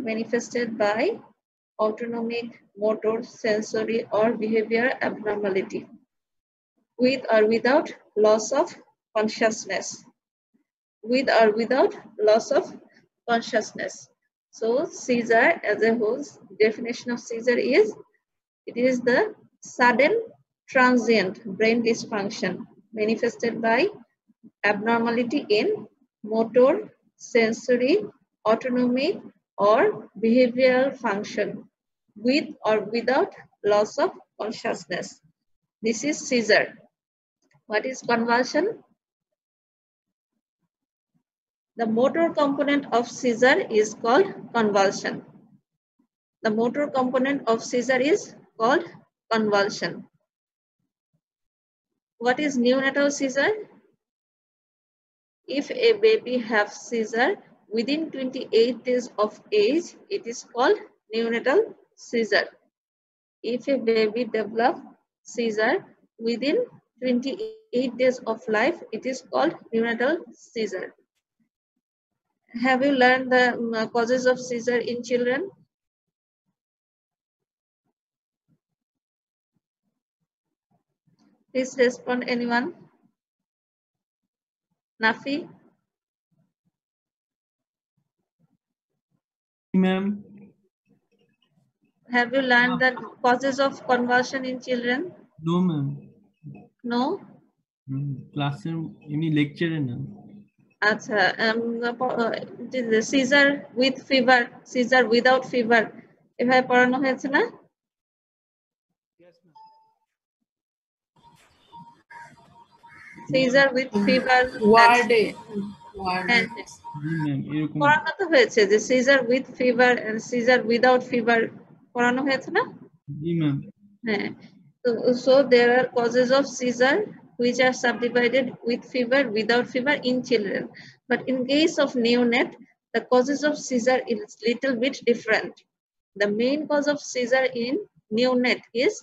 manifested by autonomic, motor, sensory, or behavior abnormality, with or without loss of consciousness. With or without loss of consciousness. So seizure as a whole, definition of seizure is, it is the sudden transient brain dysfunction manifested by abnormality in motor, sensory, autonomic, or behavioral function with or without loss of consciousness. This is seizure. What is convulsion? The motor component of seizure is called convulsion. The motor component of seizure is called convulsion. What is neonatal seizure? If a baby has seizure within 28 days of age, it is called neonatal seizure. If a baby develops seizure within 28 days of life, it is called neonatal seizure. Have you learned the causes of seizure in children? Please respond, anyone? Nafi? Ma'am. Have you learned the causes of convulsion in children? No, ma'am. No? Classroom, any lecture na? Acha, seizure with fever, seizure without fever. এভাবে পড়ানো হয়েছে না? Seizure with fever. ওয়ার্ডে পড়ানো তো হয়েছে যে seizure with fever and seizure without fever পড়ানো হয়েছে না? জি ম্যাম। হ্যাঁ, so there are causes of seizure which are subdivided with fever, without fever in children. But in case of neonate, the causes of seizure is little bit different. The main cause of seizure in neonate is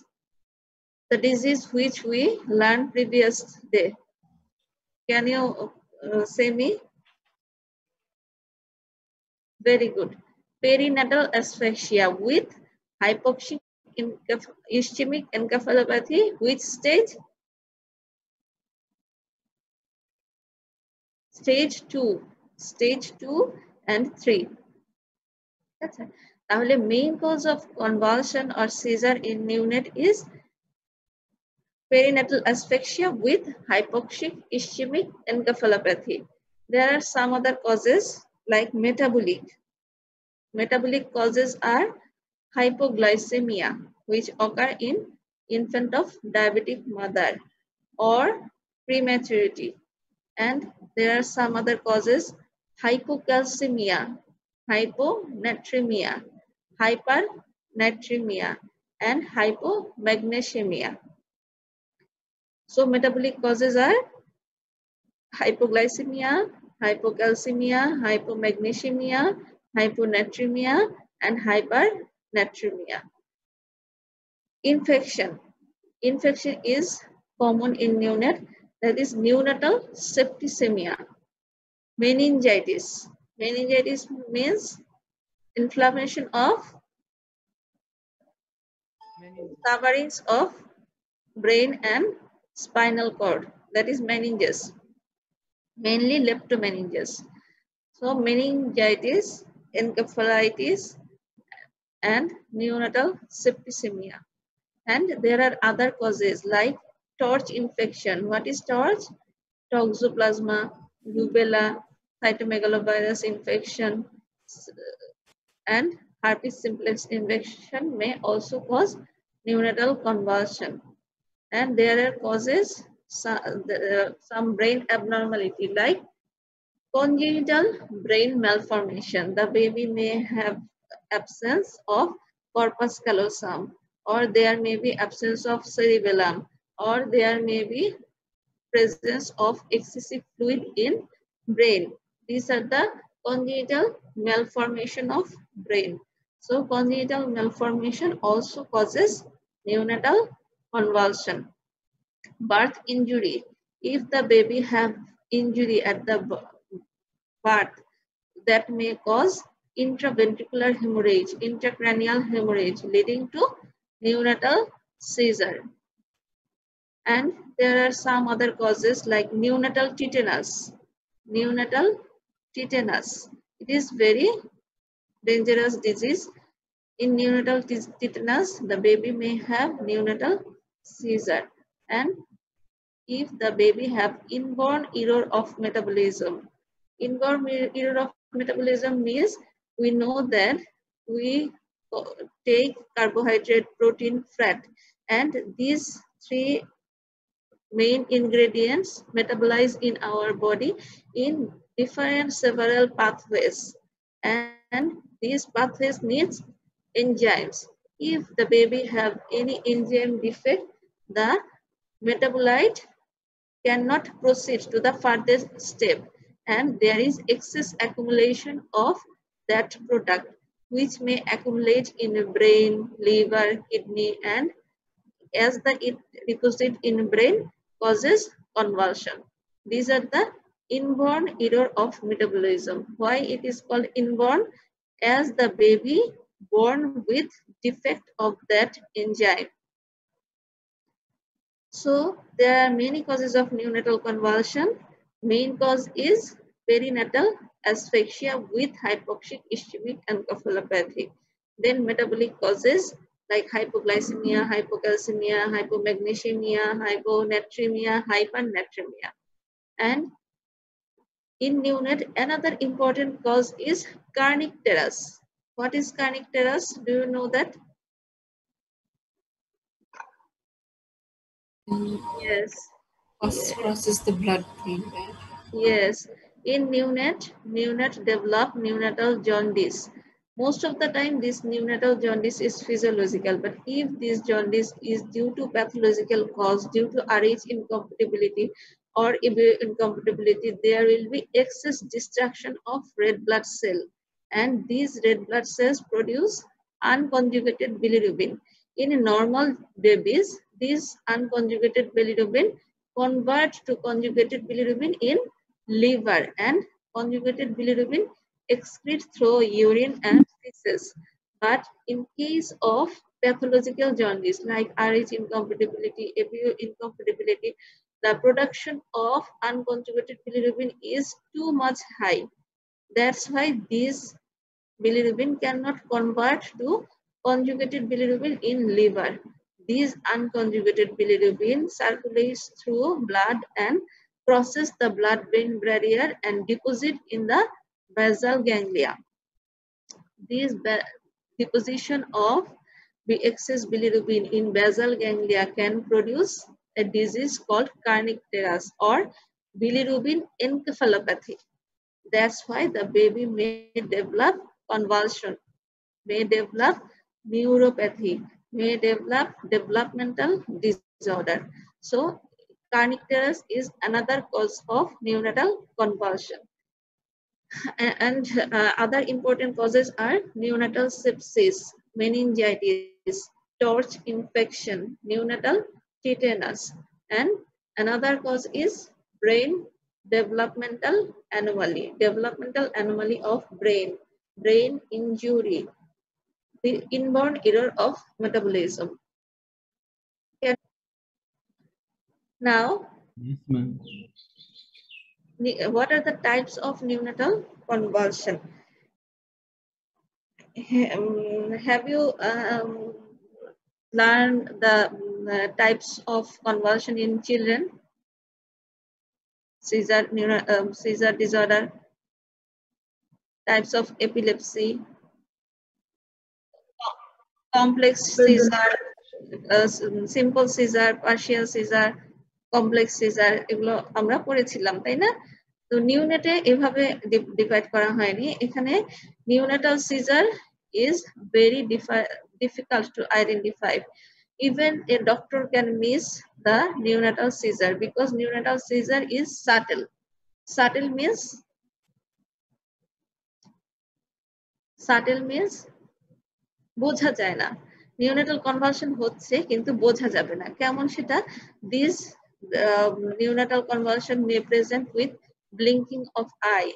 the disease which we learned previous day. Can you say me? Very good. Perinatal asphyxia with hypoxic ischemic encephalopathy. Which stage? Stage 2. Stage 2 and 3. That's it. Now, the main cause of convulsion or seizure in neonate is perinatal asphyxia with hypoxic ischemic encephalopathy. There are some other causes like metabolic. Metabolic causes are hypoglycemia, which occur in infant of diabetic mother, or prematurity. And there are some other causes: hypocalcemia, hyponatremia, hypernatremia, and hypomagnesemia. So metabolic causes are hypoglycemia, hypocalcemia, hypomagnesemia, hyponatremia, and hypernatremia. Infection. Infection is common in neonate, that is neonatal septicemia. Meningitis. Meningitis means inflammation of coverings of brain and spinal cord, that is meninges, mainly leptomeninges. So meningitis, encephalitis, and neonatal septicemia. And there are other causes like torch infection. What is torch? Toxoplasma, rubella, cytomegalovirus infection, and herpes simplex infection may also cause neonatal convulsion. And there are causes, some brain abnormality like congenital brain malformation. The baby may have absence of corpus callosum, or there may be absence of cerebellum, or there may be presence of excessive fluid in brain. These are the congenital malformation of brain. So congenital malformation also causes neonatal convulsion. Birth injury. If the baby have injury at the birth, that may cause intraventricular hemorrhage, intracranial hemorrhage leading to neonatal seizure. And there are some other causes like neonatal tetanus. Neonatal tetanus. It is very dangerous disease. In neonatal tetanus, the baby may have neonatal seizure. And if the baby have inborn error of metabolism. Inborn error of metabolism means we know that we take carbohydrate, protein, fat, and these three main ingredients metabolize in our body in different several pathways, and these pathways needs enzymes. If the baby have any enzyme defect, the metabolite cannot proceed to the furthest step, and there is excess accumulation of that product which may accumulate in the brain, liver, kidney, and as it deposit in brain causes convulsion. These are the inborn error of metabolism. Why it is called inborn? As the baby born with defect of that enzyme. So there are many causes of neonatal convulsion. Main cause is perinatal asphyxia with hypoxic ischemic encephalopathy. Then metabolic causes like hypoglycemia, hypocalcemia, hypomagnesemia, hyponatremia, hypernatremia. And in neonate, another important cause is kernicterus. What is kernicterus? Do you know that? Yes. Phosphorus is the blood thing, right? Yes, in neonate develop neonatal jaundice. Most of the time, this neonatal jaundice is physiological, but if this jaundice is due to pathological cause, due to Rh incompatibility or EB incompatibility, there will be excess destruction of red blood cell, and these red blood cells produce unconjugated bilirubin. In normal babies, this unconjugated bilirubin convert to conjugated bilirubin in liver, and conjugated bilirubin excrete through urine and feces. But in case of pathological jaundice like Rh incompatibility, APO incompatibility, the production of unconjugated bilirubin is too much high. That's why this bilirubin cannot convert to conjugated bilirubin in liver. These unconjugated bilirubin circulates through blood and crosses the blood-brain barrier and deposit in the basal ganglia. This deposition of the excess bilirubin in basal ganglia can produce a disease called kernicterus or bilirubin encephalopathy. That's why the baby may develop convulsion, may develop neuropathy, may develop developmental disorder. So kernicterus is another cause of neonatal convulsion. And other important causes are neonatal sepsis, meningitis, torch infection, neonatal tetanus, and another cause is brain developmental anomaly of brain injury, the inborn error of metabolism. Now, Yes, ma'am. what are the types of neonatal convulsion? Have you learned the types of convulsion in children? Seizure disorder, types of epilepsy, complex seizure, simple seizure, partial seizure, complex seizure, এগুলো আমরা পড়েছিলাম তাই না? তো নিউনেটে এভাবে divide করা হয়নি। এখানে neonatal seizure is very difficult to identify. Even a doctor can miss the neonatal seizure because neonatal seizure is subtle. Subtle means বোঝা যায় না। নিউনেটাল কনভালশন হচ্ছে কিন্তু বোঝা যাবে না। কেমন সেটা? This neonatal convulsion may present with blinking of eye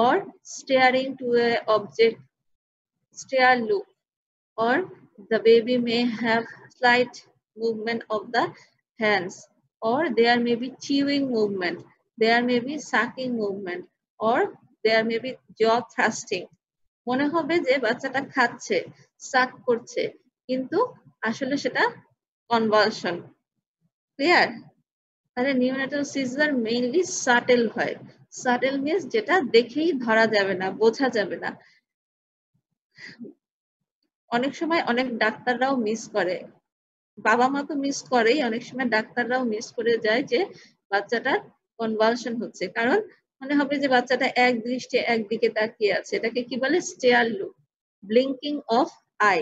or staring to an object stare look, or the baby may have slight movement of the hands, or there may be chewing movement, there may be sucking movement, or there may be jaw thrusting. মনে হবে যে বাচ্চাটা খাচ্ছে, সাক করছে, কিন্তু আসলে সেটা convulsion. Clear? তাহলে নিওনেটাল সিজার মেইনলি সাটেল হয়। সাটেল মিন্স যেটা দেখেই ধরা যাবে না, বোঝা যাবে না। অনেক সময় অনেক ডাক্তাররাও মিস করে, বাবা মা তো মিস করেই, অনেক সময় ডাক্তাররাও মিস করে যায় যে বাচ্চাটার কনভালশন হচ্ছে, কারণ মনে হবে যে বাচ্চাটা এক দৃষ্টে একদিকে তাকিয়ে আছে। এটাকে কি বলে? Stair look, blinking of I,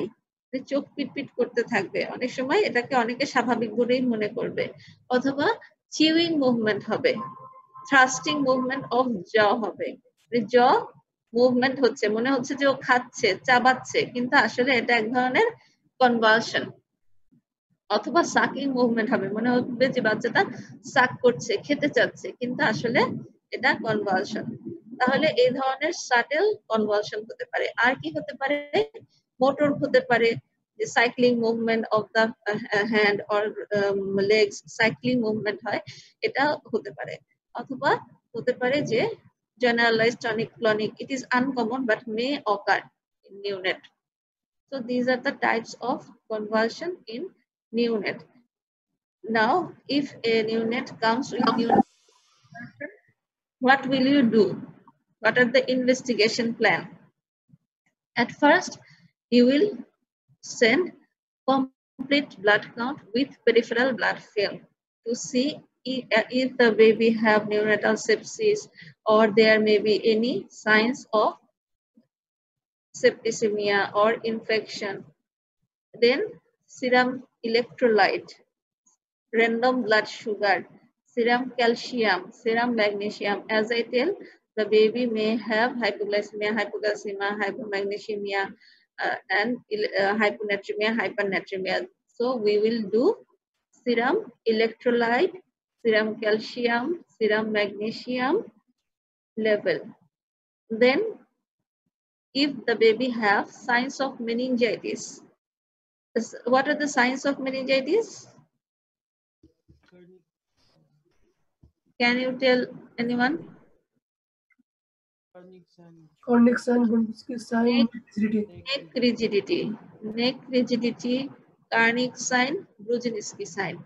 চোখ পিটপিট করতে থাকবে। অনেক সময় এটাকে অনেকে স্বাভাবিক বলেই মনে করবে। অথবা চিউইং মুভমেন্ট হবে, থ্রাস্টিং মুভমেন্ট অফ জ হবে, জ মুভমেন্ট হচ্ছে, মনে হচ্ছে যে ও খাচ্ছে, চাবাচ্ছে, কিন্তু আসলে এটা এক ধরনের কনভালশন। অথবা সাকিং মুভমেন্ট হবে, মনে হবে যে বাচ্চাটা সাক করছে, খেতে চাচ্ছে, কিন্তু আসলে এটা কনভালশন। তাহলে এই ধরনের সাটেল কনভালশন হতে পারে। আর কি হতে পারে? মোটর হতে পারে, যে cycling movement of the hand or legs, cycling movement হয়, এটা হতে পারে। অথবা হতে পারে যে generalized tonic-clonic. It is uncommon but may occur in neonate. So these are the types of convulsion in neonate. Now, if a neonate comes with neonate, what will you do? What are the investigation plan? At first, you will send complete blood count with peripheral blood film to see if the baby have neonatal sepsis or there may be any signs of septicemia or infection. Then serum electrolyte, random blood sugar, serum calcium, serum magnesium. As I tell, the baby may have hypoglycemia, hypocalcemia, hypomagnesemia, and hyponatremia, hypernatremia. So we will do serum electrolyte, serum calcium, serum magnesium level. Then if the baby have signs of meningitis, what are the signs of meningitis? Can you tell anyone? Cornic sign, Brunski's sign, rigidity. Neck rigidity, neck rigidity, Karnic sign, Brudzinski sign.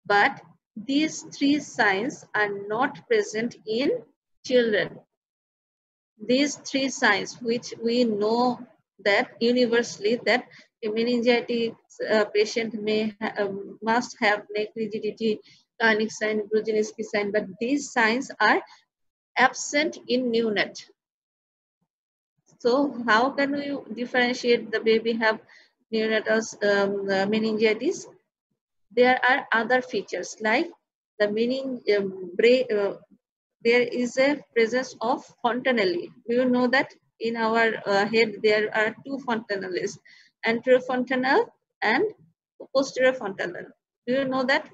But these three signs are not present in children. These three signs, which we know that universally that a meningitis patient may must have neck rigidity, Karnic sign, Brudzinski sign, but these signs are absent in neonate. So how can we differentiate the baby have neonatal meningitis? There are other features like the there is a presence of fontanelle. You know that in our head there are two fontanelles, anterior fontanelle and posterior fontanelle. Do you know that?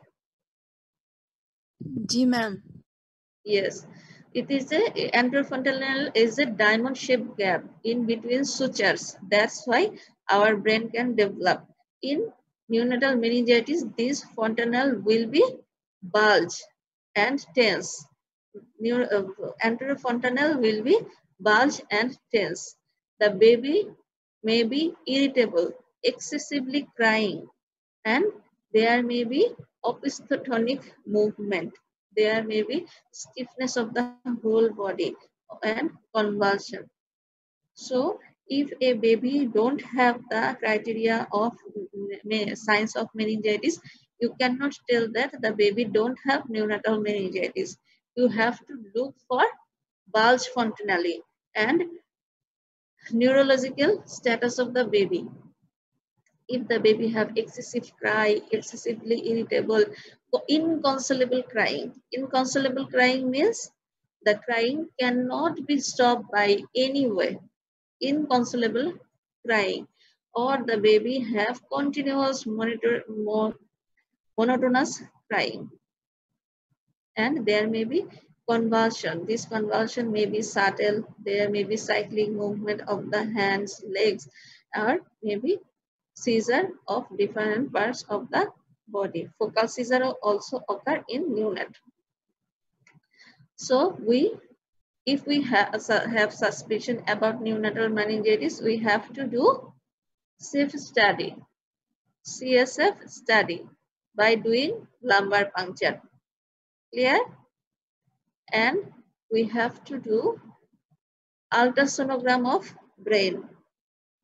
Ji ma'am. Yes. It is anterior fontanelle is a diamond-shaped gap in between sutures. That's why our brain can develop. In neonatal meningitis, this fontanelle will be bulge and tense. Anterior fontanelle will be bulge and tense. The baby may be irritable, excessively crying, and there may be opistotonic movement. There may be stiffness of the whole body and convulsion. So if a baby don't have the criteria of signs of meningitis, you cannot tell that the baby don't have neonatal meningitis. You have to look for bulge fontanelle and neurological status of the baby. If the baby have excessive cry, excessively irritable, inconsolable crying. Inconsolable crying means the crying cannot be stopped by any way. Inconsolable crying. Or the baby have continuous monotonous crying. And there may be convulsion. This convulsion may be subtle. There may be cyclic movement of the hands, legs, or maybe seizure of different parts of the body. Focal seizure also occur in neonate. So if we have suspicion about neonatal meningitis, we have to do CSF study by doing lumbar puncture. Clear? And we have to do ultrasonogram of brain.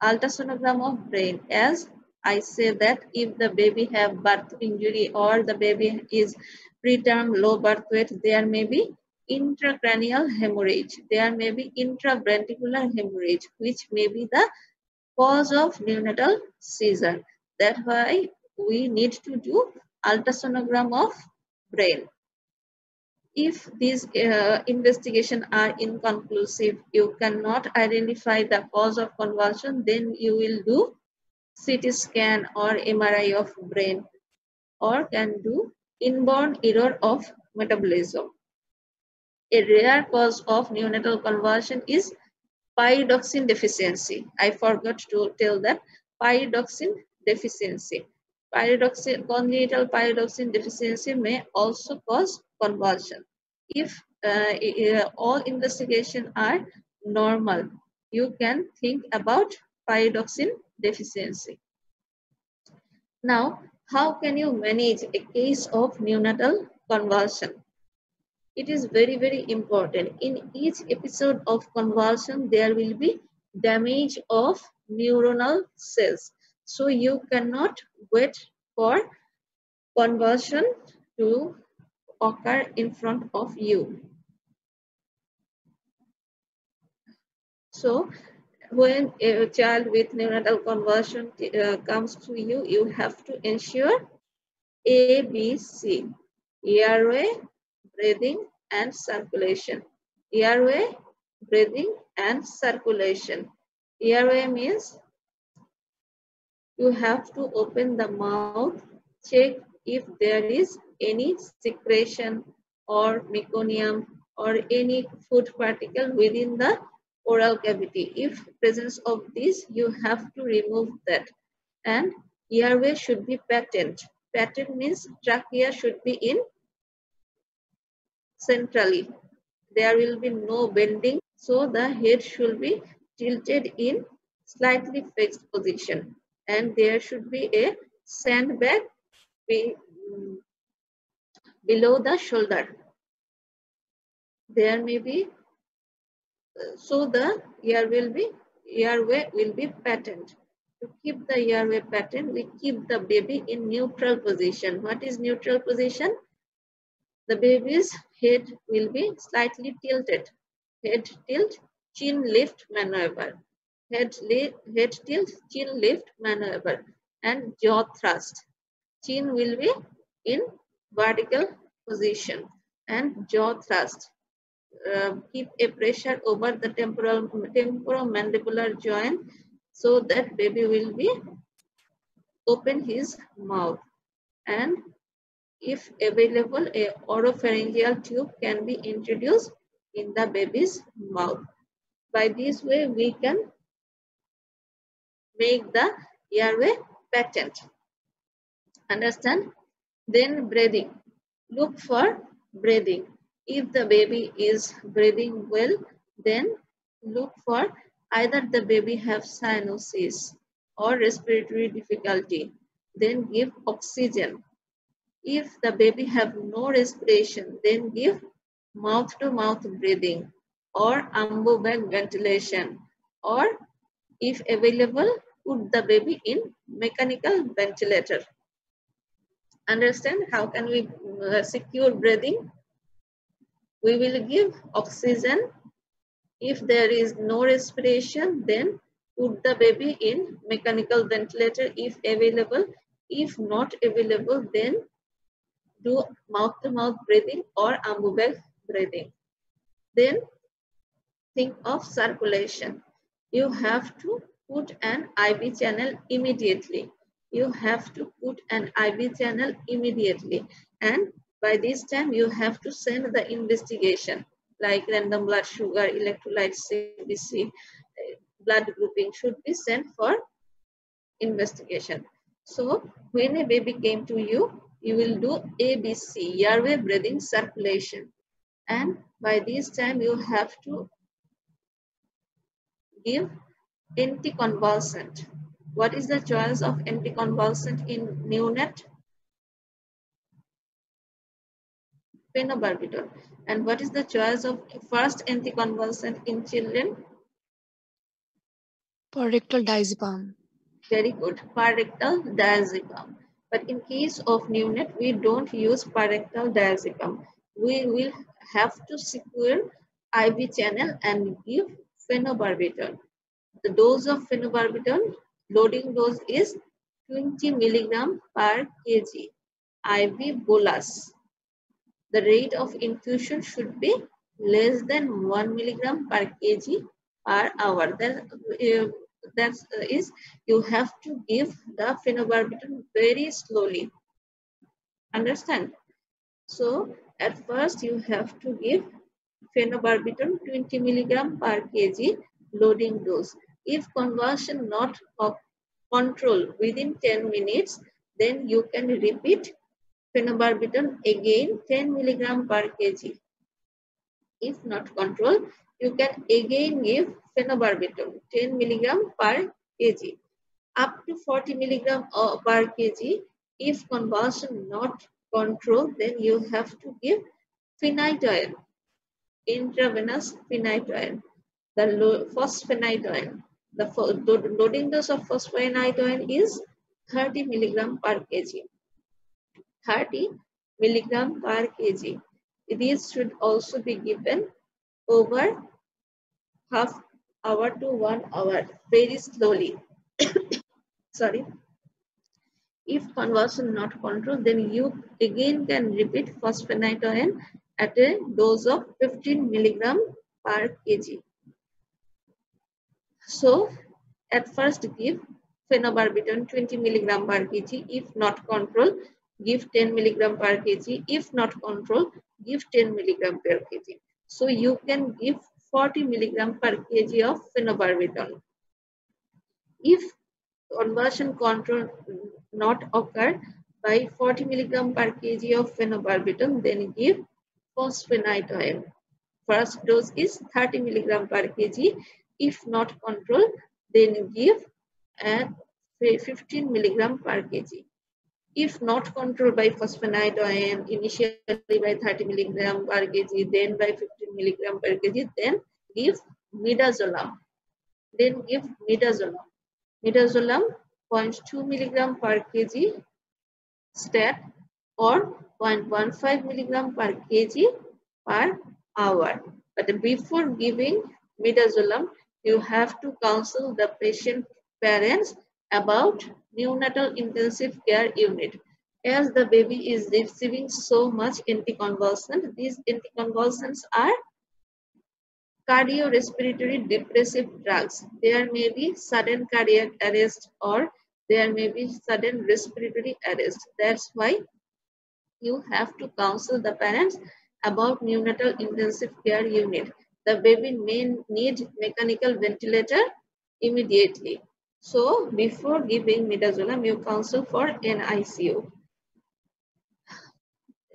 Ultrasonogram of brain, as I say that if the baby have birth injury or the baby is preterm low birth weight, there may be intracranial hemorrhage. There may be intraventricular hemorrhage, which may be the cause of neonatal seizure. That's why we need to do ultrasonogram of brain. If these investigations are inconclusive, you cannot identify the cause of convulsion, then you will do CT scan or MRI of brain, or can do inborn error of metabolism. A rare cause of neonatal convulsion is pyridoxine deficiency. I forgot to tell that pyridoxine deficiency. Congenital pyridoxine deficiency may also cause convulsion. If all investigations are normal, you can think about pyridoxine deficiency. Now, how can you manage a case of neonatal convulsion? It is very, very important. In each episode of convulsion, there will be damage of neuronal cells. So you cannot wait for convulsion to occur in front of you. So when a child with neonatal convulsion comes to you, you have to ensure ABC: airway, breathing, and circulation. Airway, breathing, and circulation. Airway means you have to open the mouth, check if there is any secretion or meconium or any food particle within the oral cavity. If presence of this, you have to remove that. And airway should be patent. Patent means trachea should be in centrally. There will be no bending, so the head should be tilted in slightly fixed position, and there should be a sandbag below the shoulder. There may be, so the airway will be patent. To keep the airway patent, we keep the baby in neutral position. What is neutral position? The baby's head will be slightly tilted. Head tilt, chin lift maneuver. Head tilt, chin lift maneuver. And jaw thrust. Chin will be in vertical position and jaw thrust. Keep a pressure over the temporomandibular joint so that baby will be open his mouth. And if available, a oropharyngeal tube can be introduced in the baby's mouth. By this way, we can make the airway patent. Understand? Then breathing. Look for breathing. If the baby is breathing well, then look for either the baby have cyanosis or respiratory difficulty. Then give oxygen. If the baby have no respiration, then give mouth-to-mouth breathing or ambu bag ventilation, or if available, put the baby in mechanical ventilator. Understand how can we secure breathing? We will give oxygen. If there is no respiration, then put the baby in mechanical ventilator if available. If not available, then do mouth-to-mouth breathing or ambu bag breathing. Then think of circulation. You have to put an IV channel immediately. You have to put an IV channel immediately. And by this time, you have to send the investigation like random blood sugar, electrolyte, CBC, blood grouping should be sent for investigation. So when a baby came to you, you will do ABC, airway breathing circulation. And by this time you have to give anticonvulsant. What is the choice of anticonvulsant in neonate? Phenobarbital. And what is the choice of first anticonvulsant in children? Parental diazepam. Very good. Parental diazepam. But in case of neonate, we don't use parental diazepam. We will have to secure IV channel and give phenobarbital. The dose of phenobarbital, loading dose is 20 milligram per kg. IV bolus. The rate of infusion should be less than 1 milligram per kg per hour. That is, you have to give the phenobarbital very slowly. Understand? So at first you have to give phenobarbital 20 milligram per kg loading dose. If conversion not control within 10 minutes, then you can repeat phenobarbital again 10 milligram per kg. If not control, you can again give phenobarbital 10 milligram per kg up to 40 milligram per kg. If conversion not control, then you have to give phenytoin, intravenous phenytoin, the phosphenytoin. The loading dose of phosphenytoin is 30 milligram per kg. 30 milligram per kg. These should also be given over half hour to 1 hour, very slowly. Sorry. If conversion not controlled, then you again can repeat phosphenytoin at a dose of 15 milligram per kg. So at first give phenobarbital 20 milligram per kg. If not control, give 10 milligram per kg. If not control, give 10 milligram per kg. So you can give 40 milligram per kg of phenobarbital. If conversion control not occur by 40 milligram per kg of phenobarbital, then give phosphenytoin. First dose is 30 milligram per kg. If not control, then give 15 milligram per kg. If not controlled by phosphenytoin, initially by 30 milligram per kg, then by 15 milligram per kg, then give midazolam. Then give midazolam. Midazolam 0.2 milligram per kg stat or 0.15 milligram per kg per hour. But before giving midazolam, you have to counsel the patient parents about neonatal intensive care unit. As the baby is receiving so much anticonvulsant, these anticonvulsants are cardiorespiratory depressive drugs. There may be sudden cardiac arrest or there may be sudden respiratory arrest. That's why you have to counsel the parents about neonatal intensive care unit. The baby may need mechanical ventilator immediately. So before giving midazolam, you counsel for NICU.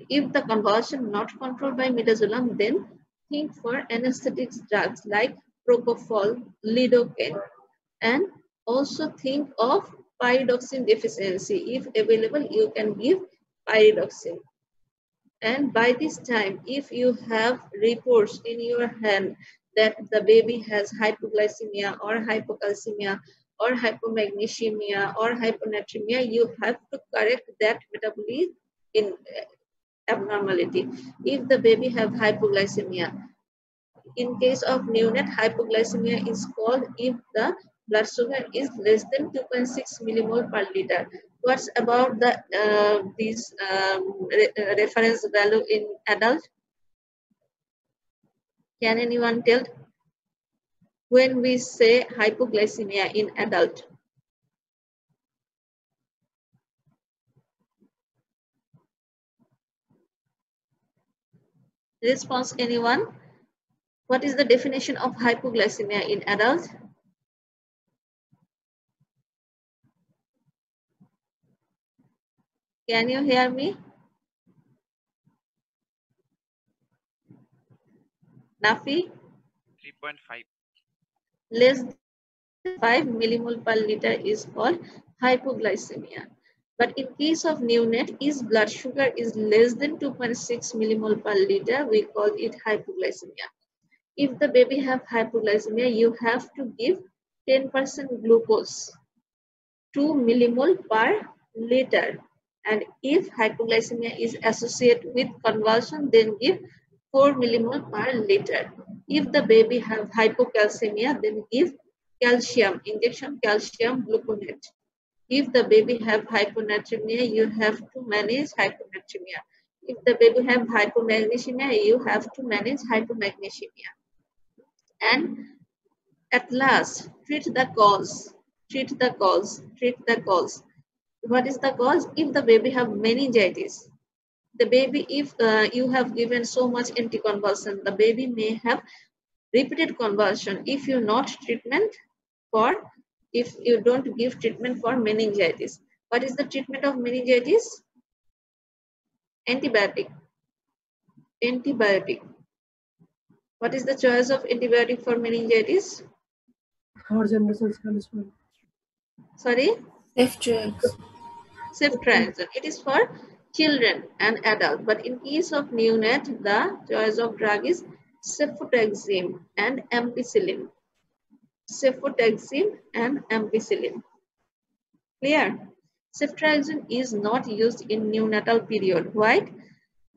If the convulsion not controlled by midazolam, then think for anesthetic drugs like propofol, lidocaine, and also think of pyridoxine deficiency. If available, you can give pyridoxine. And by this time, if you have reports in your hand that the baby has hypoglycemia or hypocalcemia or hypomagnesemia or hyponatremia, you have to correct that metabolic in abnormality. If the baby have hypoglycemia, in case of neonate, hypoglycemia is called if the blood sugar is less than 2.6 millimole per liter. What's about the this reference value in adult? Can anyone tell when we say hypoglycemia in adult? Response, anyone? What is the definition of hypoglycemia in adults? Can you hear me? Nafi? 3.5. Less than 5 millimole per liter is called hypoglycemia. But in case of neonate, if blood sugar is less than 2.6 millimole per liter, we call it hypoglycemia. If the baby have hypoglycemia, you have to give 10% glucose, 2 millimole per liter. And if hypoglycemia is associated with convulsion, then give 4 millimole per liter. If the baby have hypocalcemia, then give calcium, injection calcium gluconate. If the baby have hyponatremia, you have to manage hyponatremia. If the baby have hypomagnesemia, you have to manage hypomagnesemia. And at last, treat the cause. Treat the cause. Treat the cause. What is the cause? If the baby have meningitis, the baby, if you have given so much anticonvulsant, the baby may have repeated convulsion if you not treatment for, if you don't give treatment for meningitis. What is the treatment of meningitis? Antibiotic. Antibiotic. What is the choice of antibiotic for meningitis? Third generation Spanish. Sorry? Ceftriaxone. Ceftriaxone. It is for children and adults, but in case of neonate, the choice of drug is cefotaxime and ampicillin. Cefotaxime and ampicillin. Clear? Ceftriaxone is not used in neonatal period. Why?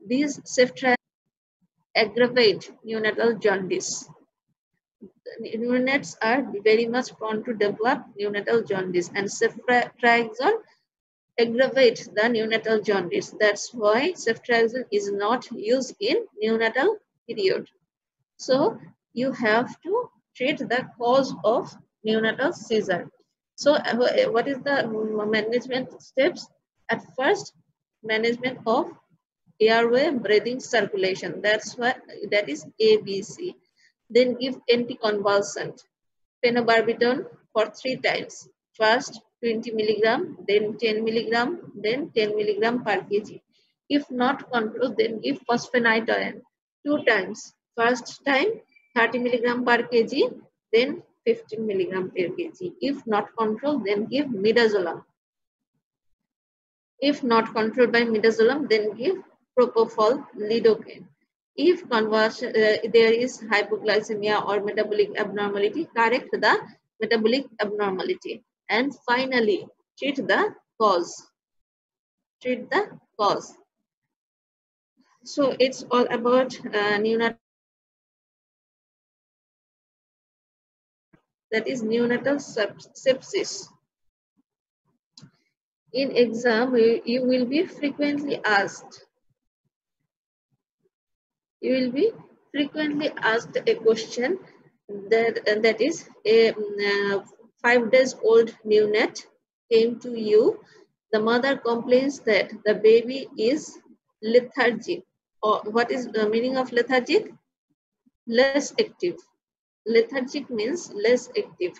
These ceftriaxone aggravate neonatal jaundice. Neonates are very much prone to develop neonatal jaundice, and ceftriaxone aggravate the neonatal jaundice. That's why ceftriaxone is not used in neonatal period. So you have to treat the cause of neonatal seizure. So what is the management steps? At first, management of airway, breathing, circulation. That's what, that is ABC. Then give anticonvulsant, phenobarbital for 3 times. First 20 milligram, then 10 milligram, then 10 milligram per kg. If not controlled, then give phosphonitoin 2 times. First time 30 milligram per kg, then 15 milligram per kg. If not controlled, then give midazolam. If not controlled by midazolam, then give propofol lidocaine. If conversion, there is hypoglycemia or metabolic abnormality, correct the metabolic abnormality. And finally, treat the cause. Treat the cause. So it's all about neonatal, that is neonatal sepsis. In exam, you will be frequently asked. You will be frequently asked a question that is a 5 days old neonate came to you. The mother complains that the baby is lethargic. Or what is the meaning of lethargic? Less active. Lethargic means less active.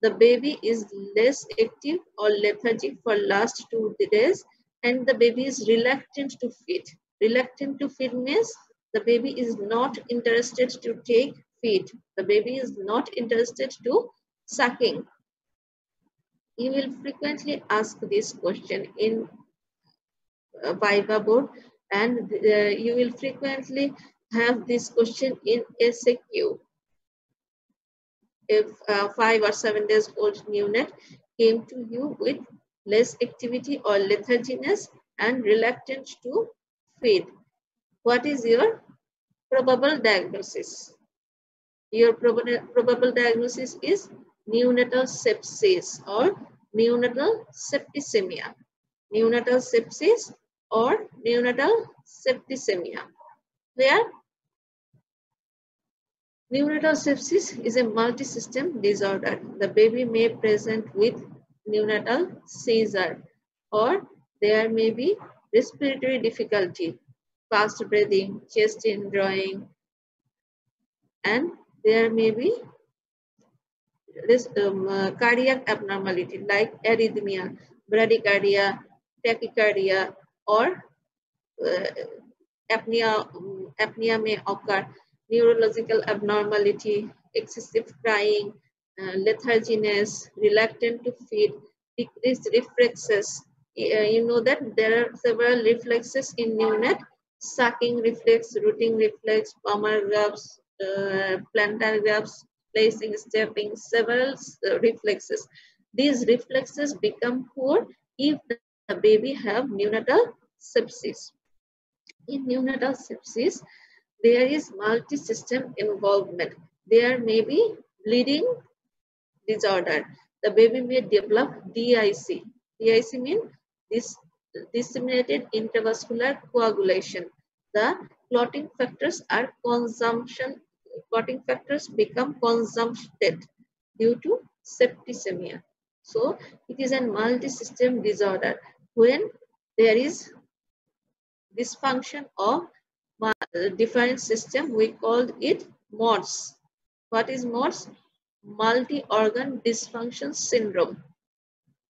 The baby is less active or lethargic for last 2 days, and the baby is reluctant to feed. Reluctant to feed means the baby is not interested to take feed. The baby is not interested to sucking. You will frequently ask this question in Viva board, and you will frequently have this question in SAQ. If 5 or 7 days old neonate came to you with less activity or letharginess and reluctant to feed, what is your probable diagnosis? Your probable diagnosis is neonatal sepsis or neonatal septicemia. Neonatal sepsis or neonatal septicemia. Clear? Neonatal sepsis is a multi-system disorder. The baby may present with neonatal seizure, or there may be respiratory difficulty, fast breathing, chest indrawing, and there may be this cardiac abnormality like arrhythmia, bradycardia, tachycardia, or apnea may occur, neurological abnormality, excessive crying, letharginess, reluctant to feed, decreased reflexes. You know that there are several reflexes in neonate: sucking reflex, rooting reflex, palmar grabs, plantar grabs, placing, stepping, several reflexes. These reflexes become poor if the baby have neonatal sepsis. In neonatal sepsis, there is multi-system involvement. There may be bleeding disorder. The baby may develop DIC. DIC means disseminated intravascular coagulation. The clotting factors are clotting factors become consumpted due to septicemia. So it is a multi-system disorder when there is dysfunction of different system. We called it MODS. What is MODS? Multi-organ dysfunction syndrome.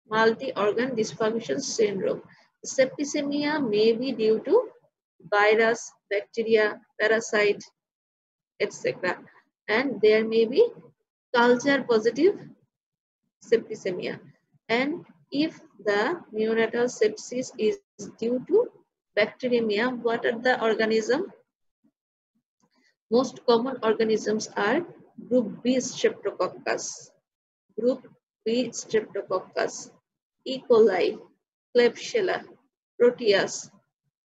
Multi-organ dysfunction syndrome. Septicemia may be due to virus, bacteria, parasite, etc. And there may be culture positive septicemia. And if the neonatal sepsis is due to bacteremia, what are the organisms? Most common organisms are group B Streptococcus, group B Streptococcus, E. coli, Klebsiella, Proteus.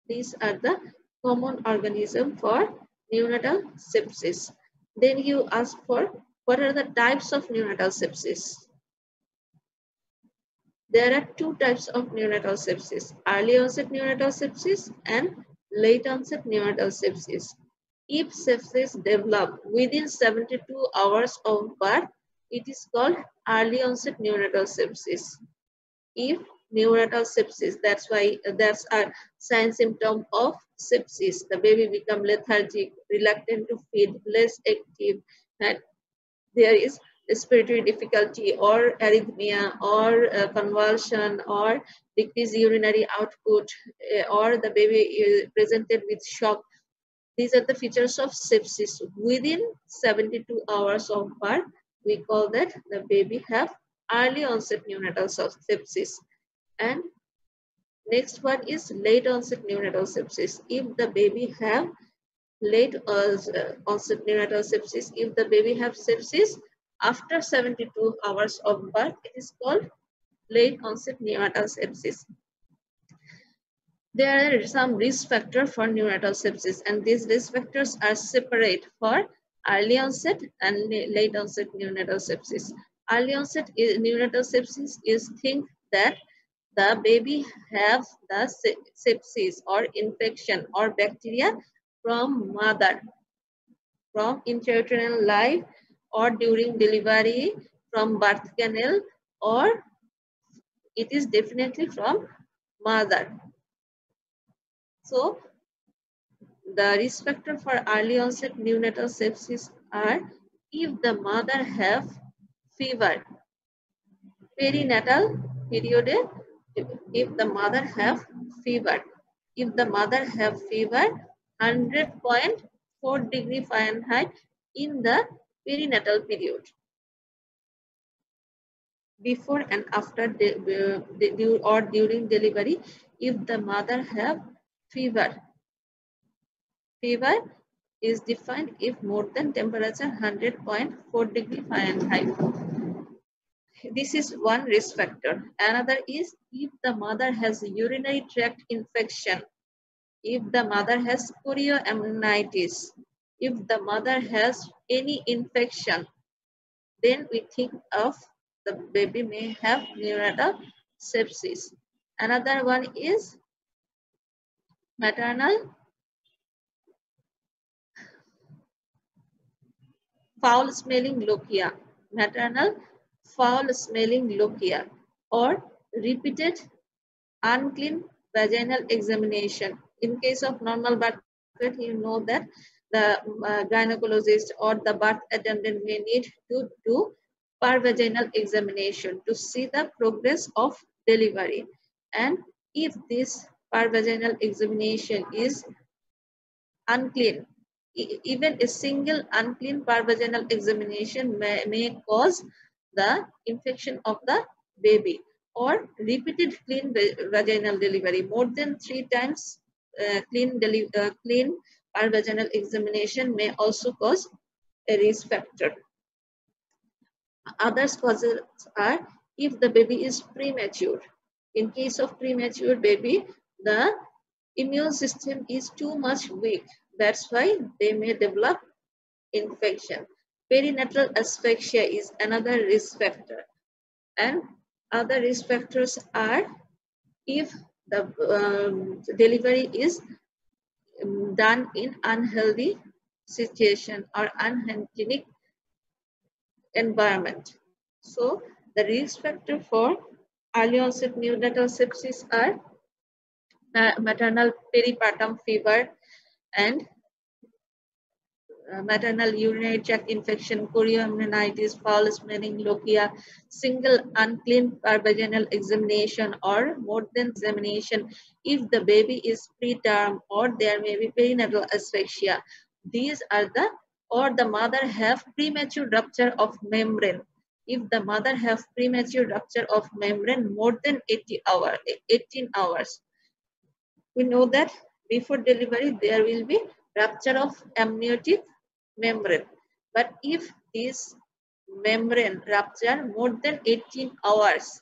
These are the common organisms for neonatal sepsis. Then you ask for what are the types of neonatal sepsis? There are two types of neonatal sepsis: early onset neonatal sepsis and late onset neonatal sepsis. If sepsis develops within 72 hours of birth, it is called early onset neonatal sepsis. If neonatal sepsis, that's a sign symptom of sepsis. The baby become lethargic, reluctant to feed, less active, and there is respiratory difficulty or arrhythmia or convulsion or decreased urinary output, or the baby is presented with shock. These are the features of sepsis within 72 hours of birth. We call that the baby have early onset neonatal sepsis. And next one is late onset neonatal sepsis. If the baby have late onset neonatal sepsis, if the baby have sepsis after 72 hours of birth, it is called late onset neonatal sepsis. There are some risk factors for neonatal sepsis, and these risk factors are separate for early onset and late onset neonatal sepsis. Early onset neonatal sepsis is think that the baby has the sepsis or infection or bacteria from mother, from intrauterine life, or during delivery, from birth canal, or it is definitely from mother. So the risk factor for early onset neonatal sepsis are if the mother have fever, perinatal period, if the mother have fever. If the mother have fever 100.4 degree Fahrenheit in the perinatal period. Before and after or during delivery, if the mother have fever. Fever is defined if more than temperature 100.4 degree Fahrenheit. This is one risk factor. Another is if the mother has urinary tract infection, if the mother has chorioamnionitis, if the mother has any infection, then we think of the baby may have neonatal sepsis. Another one is maternal foul smelling lochia, maternal foul smelling lochia, or repeated unclean vaginal examination. In case of normal birth, you know that the gynecologist or the birth attendant may need to do pervaginal examination to see the progress of delivery. And if this per vaginal examination is unclean. Even a single unclean per vaginal examination may cause the infection of the baby, or repeated clean vaginal delivery. More than 3 times clean per vaginal examination may also cause a risk factor. Other causes are if the baby is premature. In case of premature baby, the immune system is too much weak. That's why they may develop infection. Perinatal asphyxia is another risk factor. And other risk factors are if the delivery is done in unhealthy situation or unhygienic environment. So the risk factor for early onset neonatal sepsis are maternal peripartum fever and maternal urinary tract infection, chorioamnionitis, foul smelling lochia, single unclean per vaginal examination or more than examination if the baby is preterm, or there may be perinatal asphyxia. These are the, or the mother have premature rupture of membrane. If the mother have premature rupture of membrane more than 18 hours, we know that before delivery there will be rupture of amniotic membrane. But if this membrane rupture more than 18 hours,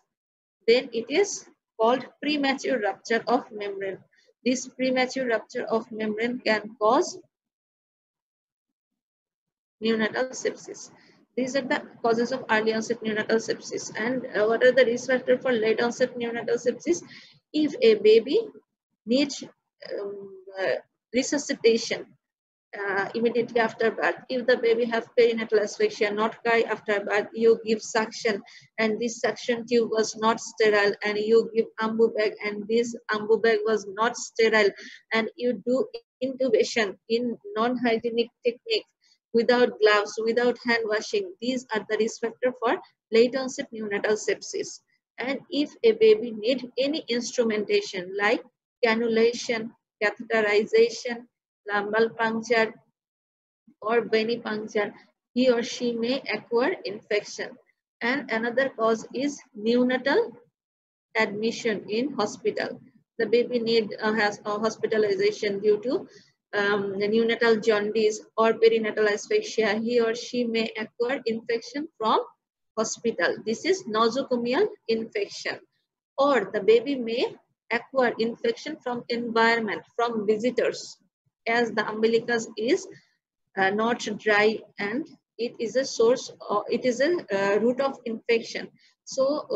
then it is called premature rupture of membrane. This premature rupture of membrane can cause neonatal sepsis. These are the causes of early onset neonatal sepsis. And what are the risk factors for late onset neonatal sepsis? If a baby needs resuscitation immediately after birth, if the baby have perinatal asphyxia, not cry after birth, you give suction and this suction tube was not sterile, and you give ambu bag and this ambu bag was not sterile, and you do intubation in non-hygienic technique without gloves, without hand washing, these are the risk factor for late onset neonatal sepsis. And if a baby need any instrumentation like cannulation, catheterization, lumbar puncture, or venipuncture, he or she may acquire infection. And another cause is neonatal admission in hospital. The baby has a hospitalization due to neonatal jaundice or perinatal asphyxia. He or she may acquire infection from hospital. This is nosocomial infection. Or the baby may acquire infection from environment, from visitors, as the umbilicus is not dry and it is a source, it is a root of infection. So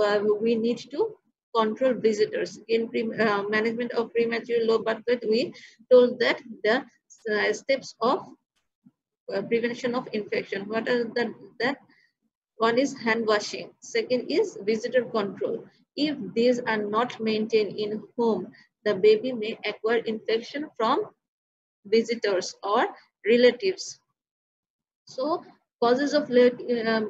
we need to control visitors. In management of premature low birth weight, we told that the steps of prevention of infection. What are that? One is hand washing. Second is visitor control. If these are not maintained in home, the baby may acquire infection from visitors or relatives. So causes of late,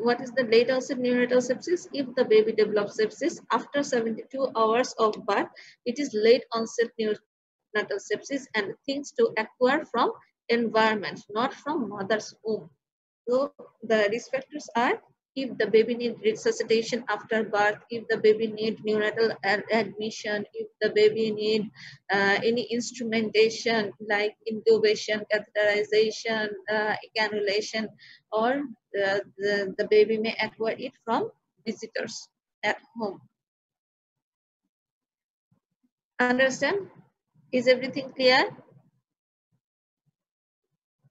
what is the late onset neonatal sepsis? If the baby develops sepsis after 72 hours of birth, it is late onset neonatal sepsis, and things to acquire from environment, not from mother's womb. So the risk factors are if the baby needs resuscitation after birth, if the baby needs neonatal admission, if the baby needs any instrumentation like intubation, catheterization, cannulation, or the baby may acquire it from visitors at home. Understand? Is everything clear?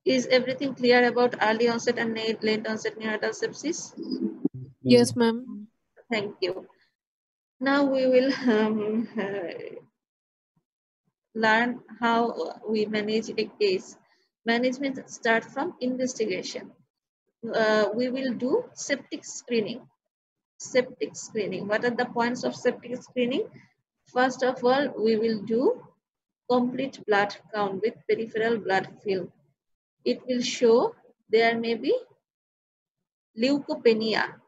Is everything clear about early onset and late onset neonatal sepsis? Yes, ma'am. Thank you. Now we will learn how we manage a case. Management start from investigation. We will do septic screening. Septic screening. What are the points of septic screening? First of all, we will do complete blood count with peripheral blood film. It will show there may be leukopenia.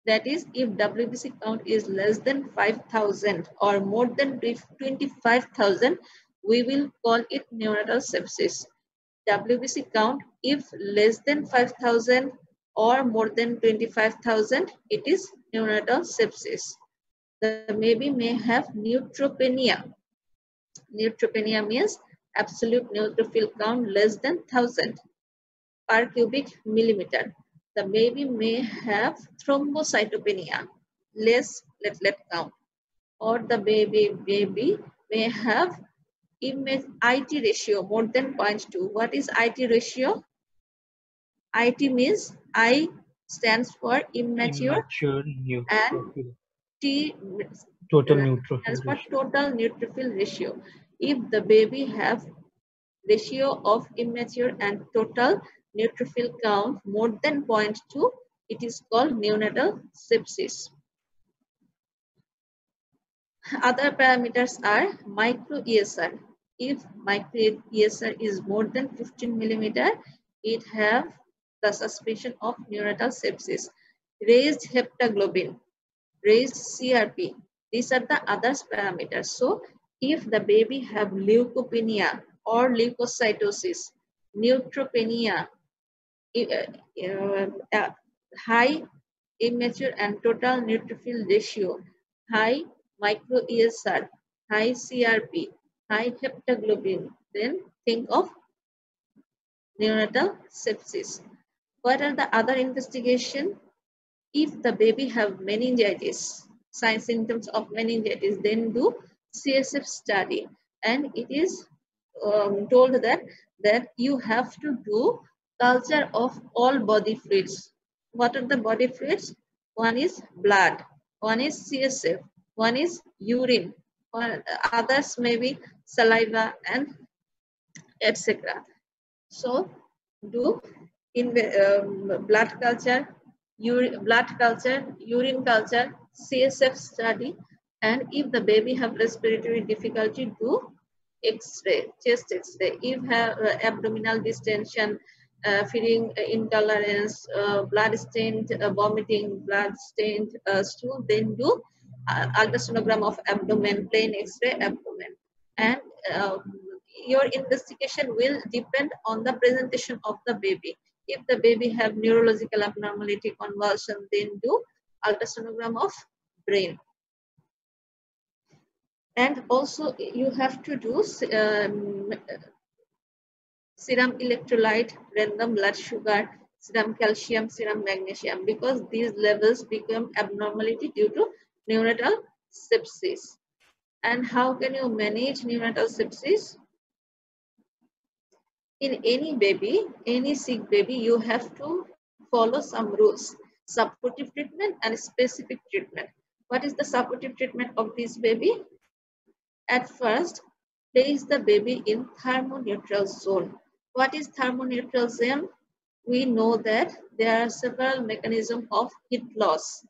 That is, if WBC count is less than 5,000 or more than 25,000, we will call it neonatal sepsis. WBC count, if less than 5,000 or more than 25,000, it is neonatal sepsis. The baby may have neutropenia. Neutropenia means absolute neutrophil count less than 1,000 per cubic millimeter. The baby may have thrombocytopenia, less platelet count, or the baby may have IT ratio more than 0.2. What is IT ratio? IT means I stands for immature and T total stands neutrophil for ratio. total neutrophil ratio. If the baby have ratio of immature and total neutrophil count more than 0.2, it is called neonatal sepsis. Other parameters are micro ESR. If micro ESR is more than 15 millimeter, it have the suspicion of neonatal sepsis. Raised heptoglobin, raised CRP. These are the other parameters. So if the baby have leukopenia or leukocytosis, neutropenia, high immature and total neutrophil ratio, high micro ESR, high CRP, high heptoglobin, then think of neonatal sepsis. What are the other investigation? If the baby have meningitis, signs symptoms of meningitis, then do CSF study, and it is told that you have to do culture of all body fluids. What are the body fluids? One is blood, one is CSF, one is urine, or others may be saliva and etc. So do in blood culture, urine culture, CSF study, and if the baby have respiratory difficulty, do X-ray, chest X-ray. If have abdominal distension, feeding intolerance, blood stained vomiting, blood stained stool, then do ultrasonogram of abdomen, plain X-ray abdomen, and your investigation will depend on the presentation of the baby. If the baby have neurological abnormality, convulsion, then do ultrasonogram of brain. And also you have to do serum electrolyte, random blood sugar, serum calcium, serum magnesium, because these levels become abnormality due to neonatal sepsis. And how can you manage neonatal sepsis? In any baby, any sick baby, you have to follow some rules: supportive treatment and specific treatment. What is the supportive treatment of this baby? At first, place the baby in thermoneutral zone. What is thermoneutral zone? We know that there are several mechanisms of heat loss,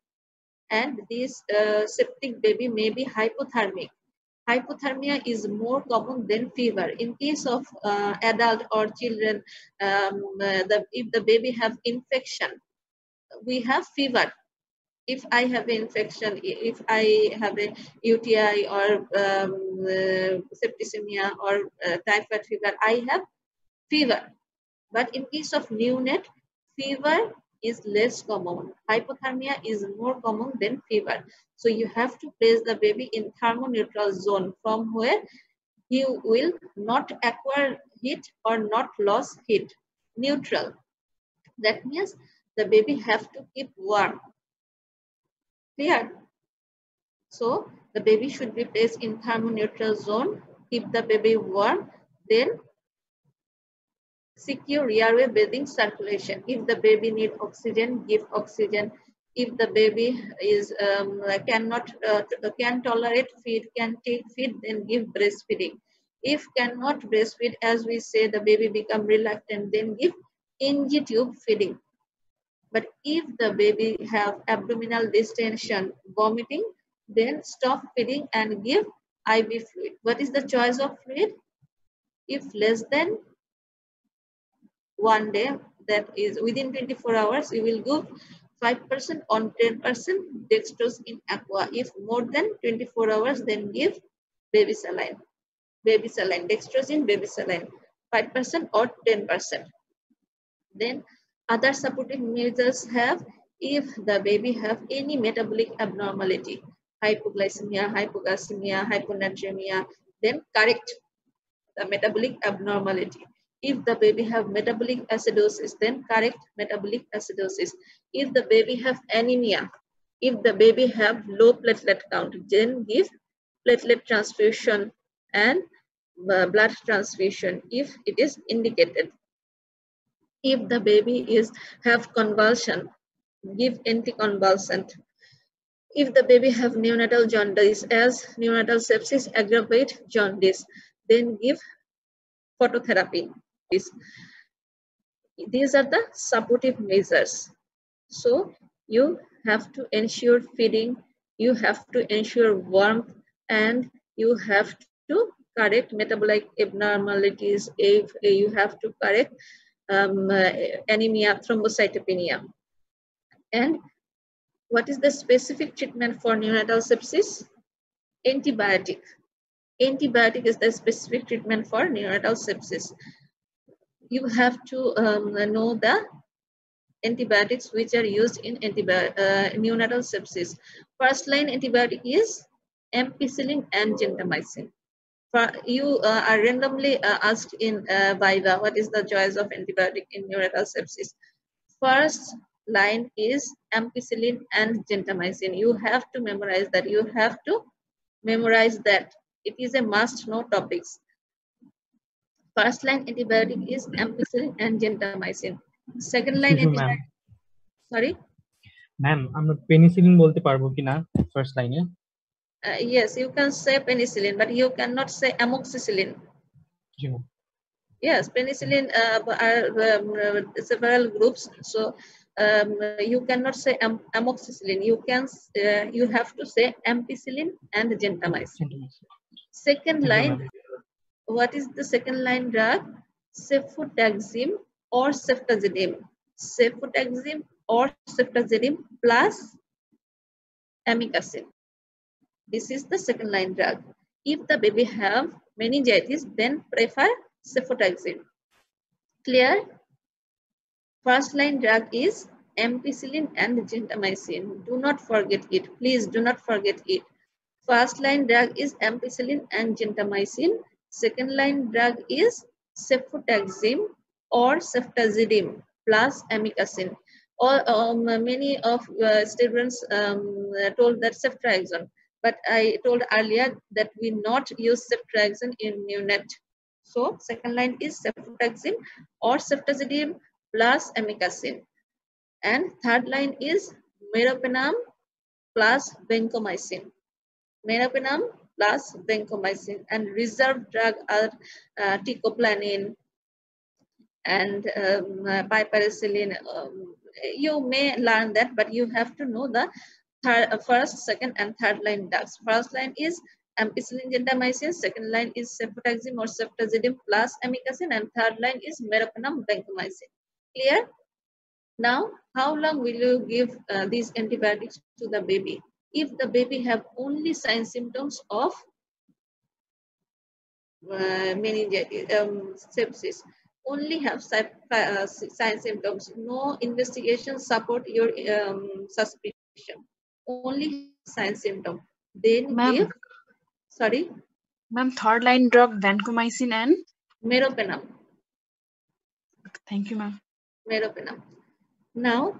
and this septic baby may be hypothermic. Hypothermia is more common than fever. In case of adult or children, if the baby have infection, we have fever. If I have an infection, if I have a UTI or septicemia or typhoid fever, I have fever. But in case of neonate, fever is less common. Hypothermia is more common than fever. So you have to place the baby in thermoneutral zone from where he will not acquire heat or not lose heat. Neutral. That means the baby have to keep warm. Clear? So the baby should be placed in thermoneutral zone. Keep the baby warm. Then secure airway breathing circulation. If the baby need oxygen, give oxygen. If the baby is can tolerate feed, can take feed, then give breastfeeding. If cannot breastfeed, as we say, the baby become reluctant, then give NG tube feeding. But if the baby have abdominal distension, vomiting, then stop feeding and give IV fluid. What is the choice of fluid? If less than 1 day, that is within 24 hours, you will 5% on 10% dextrose in aqua. If more than 24 hours, then give baby saline. Baby saline, dextrose in baby saline, 5% or 10%. Then other supportive measures have, if the baby have any metabolic abnormality, hypoglycemia, hypocalcemia, hyponatremia, then correct the metabolic abnormality. If the baby have metabolic acidosis, then correct metabolic acidosis. If the baby have anemia, if the baby have low platelet count, then give platelet transfusion and blood transfusion if it is indicated. If the baby have convulsion, give anticonvulsant. If the baby have neonatal jaundice, as neonatal sepsis aggravate jaundice, then give phototherapy. These are the supportive measures. So you have to ensure feeding, you have to ensure warmth, and you have to correct metabolic abnormalities. If you have to correct anemia, thrombocytopenia. And what is the specific treatment for neonatal sepsis? Antibiotic. Antibiotic is the specific treatment for neonatal sepsis. You have to know the antibiotics which are used in neonatal sepsis. First line antibiotic is ampicillin and gentamicin. You are randomly asked in Viva, what is the choice of antibiotic in neonatal sepsis? First line is ampicillin and gentamicin. You have to memorize that. You have to memorize that. It is a must-know topics. First line antibiotic is ampicillin and gentamicin. Second line antibiotic. Sorry? Ma'am, I'm not penicillin bolte parbo ki na first line e? Yes, you can say penicillin, but you cannot say amoxicillin. Yes, penicillin are several groups, so you cannot say amoxicillin. You have to say ampicillin and gentamicin. Second line, what is the second line drug? Cefotaxime or ceftazidime. Cefotaxime or ceftazidime plus amikacin. This is the second line drug. If the baby have meningitis, then prefer cefotaxime. Clear? First line drug is ampicillin and gentamicin. Do not forget it. Please do not forget it. First line drug is ampicillin and gentamicin. Second line drug is cefotaxime or ceftazidime plus amikacin. Many of students told that ceftriaxone, but I told earlier that we not use ceftriaxone in neonate. So second line is cefotaxime or ceftazidime plus amikacin. And third line is meropenem plus vancomycin. Meropenem plus vancomycin, and reserved drug are teicoplanin and piperacillin. You may learn that, but you have to know the first, second, and third line drugs. First line is ampicillin gentamicin, second line is cefotaxime or ceftazidime plus amikacin, and third line is meropenem vancomycin. Clear? Now, how long will you give these antibiotics to the baby? If the baby have only sign symptoms of meningitis, sepsis, only have sign symptoms, no investigation support your suspicion, only sign symptom, then give, sorry? Ma'am, third line drug vancomycin and? Meropenem. Thank you, ma'am. Meropenem. Now,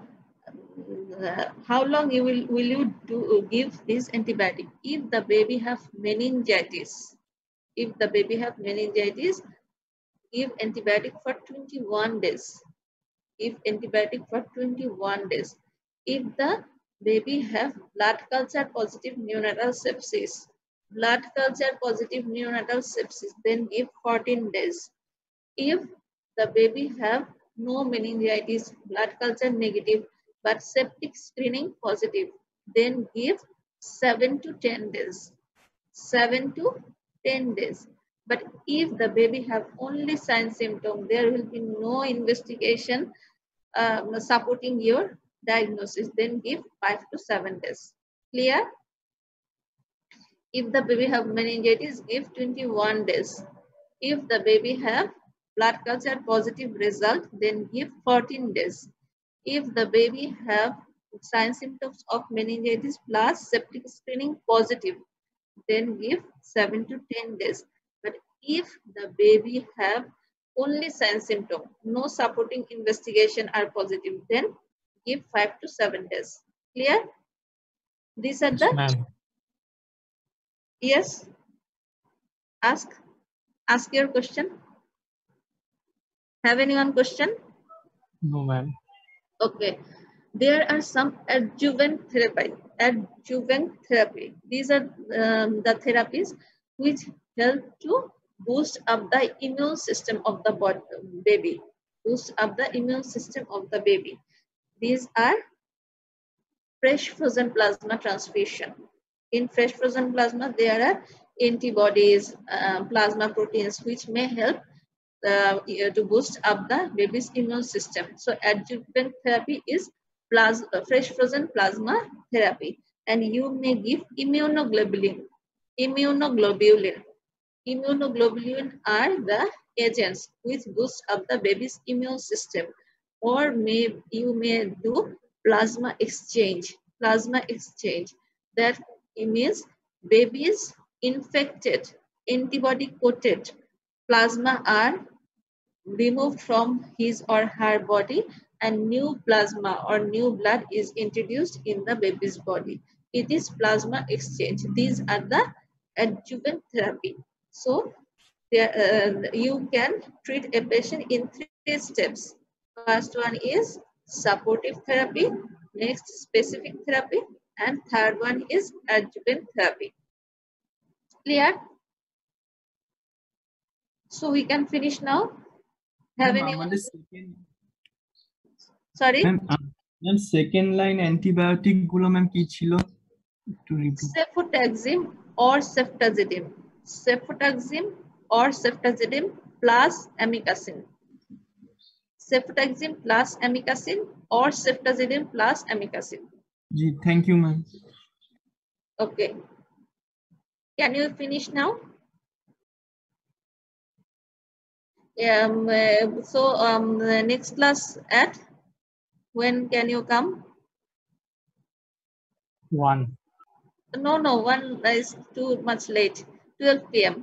how long will you give this antibiotic? If the baby have meningitis, give antibiotic for 21 days. Give antibiotic for 21 days. If the baby have blood culture positive neonatal sepsis, then give 14 days. If the baby have no meningitis, blood culture negative, but septic screening positive, then give 7 to 10 days. 7 to 10 days. But if the baby have only sign symptom, there will be no investigation supporting your diagnosis, then give 5 to 7 days. Clear? If the baby have meningitis, give 21 days. If the baby have blood culture positive result, then give 14 days. If the baby have sign symptoms of meningitis plus septic screening positive, then give 7 to 10 days. But if the baby have only sign symptom, no supporting investigation are positive, then give 5 to 7 days. Clear? These are Yes, the, ma'am. yes, ask your question. Have anyone question? No, ma'am. Okay. There are some adjuvant therapy. These are the therapies which help to boost up the immune system of the baby. Boost up the immune system of the baby. These are fresh frozen plasma transfusion. In fresh frozen plasma, there are antibodies, plasma proteins, which may help to boost up the baby's immune system. So adjuvant therapy is fresh frozen plasma therapy, and you may give immunoglobulin. Immunoglobulin are the agents which boost up the baby's immune system. Or you may do plasma exchange. That means babies infected, antibody coated plasma are removed from his or her body, and new plasma or new blood is introduced in the baby's body. It is plasma exchange. These are the adjuvant therapy. So you can treat a patient in 3 steps. First one is supportive therapy, next specific therapy, and third one is adjuvant therapy. Clear? So we can finish now. Have Ma'am, anyone? আমাদের second, Sorry? ma'am, second line antibiotic গুলো ma'am কি ছিল? একটু repeat. Cefotaxime or ceftazidime. Cefotaxime or ceftazidime plus amikacin. Cefotaxime plus amikacin or ceftazidime plus amikacin. G, thank you ma'am. Okay. Can you finish now? The next class at when can you come? 1. No, 1 is too much late. 12 p.m.